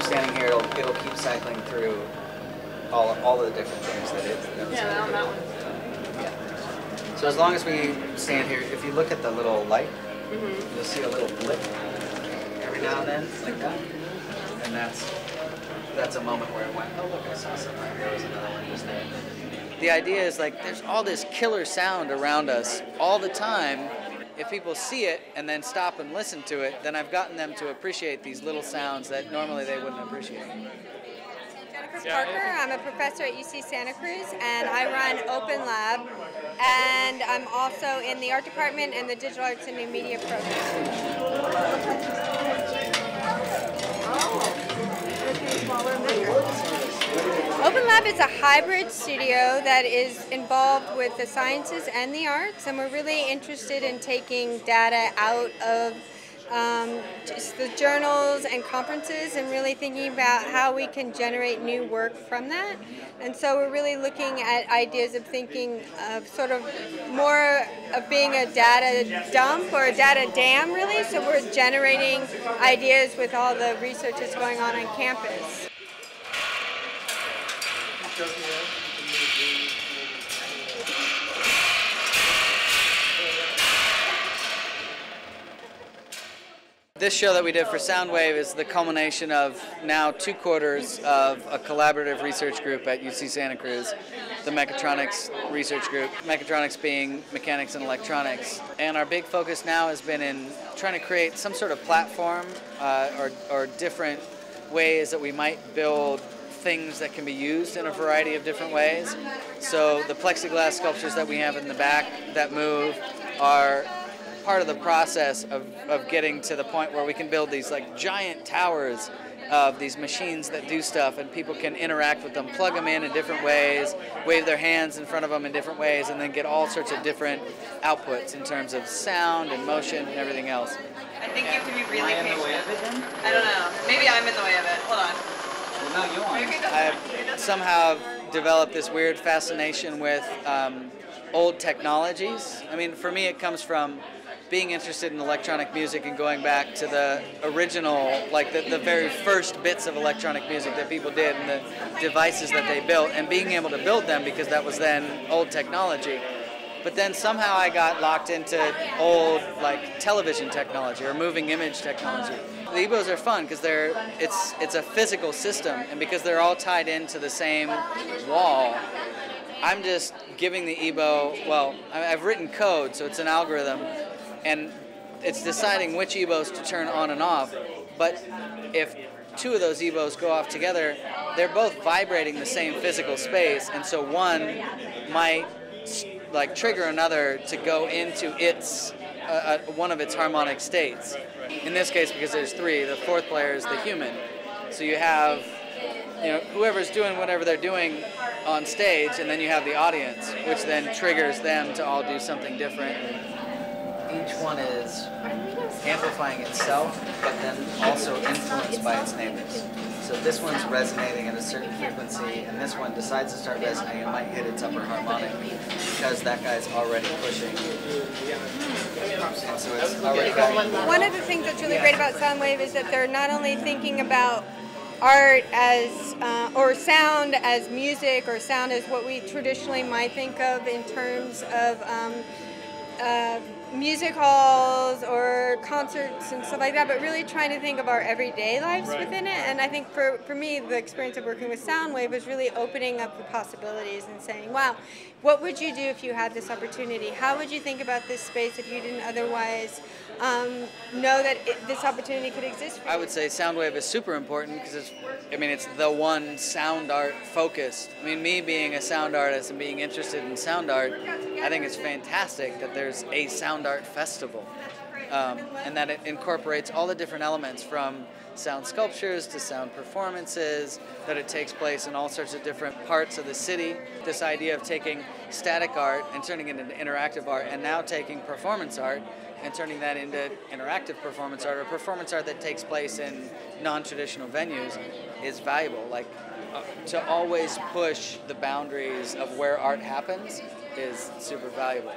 keep standing here, it'll keep cycling through all of the different things that it's. Yeah, on that one. Yeah. So as long as we stand here, if you look at the little light, you'll see a little blip every now and then, like that. And that's a moment where it went, oh look, I saw something. There was another one just there. The idea is like there's all this killer sound around us all the time. If people see it and then stop and listen to it, then I've gotten them to appreciate these little sounds that normally they wouldn't appreciate. Parker. I'm a professor at UC Santa Cruz, and I run Open Lab, and I'm also in the art department and the digital arts and new media program. Open Lab is a hybrid studio that is involved with the sciences and the arts, and we're really interested in taking data out of just the journals and conferences and really thinking about how we can generate new work from that. And so we're really looking at ideas of thinking of sort of more of being a data dump or a data dam, really. So we're generating ideas with all the research that's going on campus. This show that we did for Soundwave is the culmination of now 2 quarters of a collaborative research group at UC Santa Cruz, the Mechatronics Research Group, mechatronics being mechanics and electronics. And our big focus now has been in trying to create some sort of platform or different ways that we might build things that can be used in a variety of different ways. So the plexiglass sculptures that we have in the back that move are part of the process of getting to the point where we can build these like giant towers of these machines that do stuff, and people can interact with them, plug them in different ways, wave their hands in front of them in different ways, and then get all sorts of different outputs in terms of sound and motion and everything else. I think you have to be really patient. Am I in the way of it then? I don't know. Maybe I'm in the way of it. Hold on. Well, no, you are. I've somehow developed this weird fascination with old technologies. I mean, for me it comes from being interested in electronic music and going back to the original, like the very first bits of electronic music that people did and the devices that they built, and being able to build them because that was then old technology. But then somehow I got locked into old like television technology or moving image technology. The EBOs are fun because it's a physical system, and because they're all tied into the same wall, I'm just giving the EBO, well, I've written code, so it's an algorithm, and it's deciding which EBOs to turn on and off. But if 2 of those EBOs go off together, they're both vibrating the same physical space, and so one might like trigger another to go into its one of its harmonic states. In this case, because there's 3, the 4th player is the human. So you have, you know, whoever's doing whatever they're doing on stage, and then you have the audience, which then triggers them to all do something different. Each one is amplifying itself, but then also influenced by its neighbors. So this one's resonating at a certain frequency, and this one decides to start resonating and might hit its upper harmonic because that guy's already pushing. And so it's already got. One of the things that's really great about Soundwave is that they're not only thinking about art as, or sound as music, or sound as what we traditionally might think of in terms of music halls or concerts and stuff like that, but really trying to think of our everyday lives within it. And I think for me, the experience of working with Soundwave was really opening up the possibilities and saying, wow, what would you do if you had this opportunity? How would you think about this space if you didn't otherwise know that this opportunity could exist for you? I would say Soundwave is super important because it's the one sound art focused. I mean, me being a sound artist and being interested in sound art, I think it's fantastic that there's a sound art festival, and that it incorporates all the different elements from sound sculptures to sound performances, that it takes place in all sorts of different parts of the city. This idea of taking static art and turning it into interactive art, and now taking performance art and turning that into interactive performance art, or performance art that takes place in non-traditional venues, is valuable. Like, to always push the boundaries of where art happens is super valuable.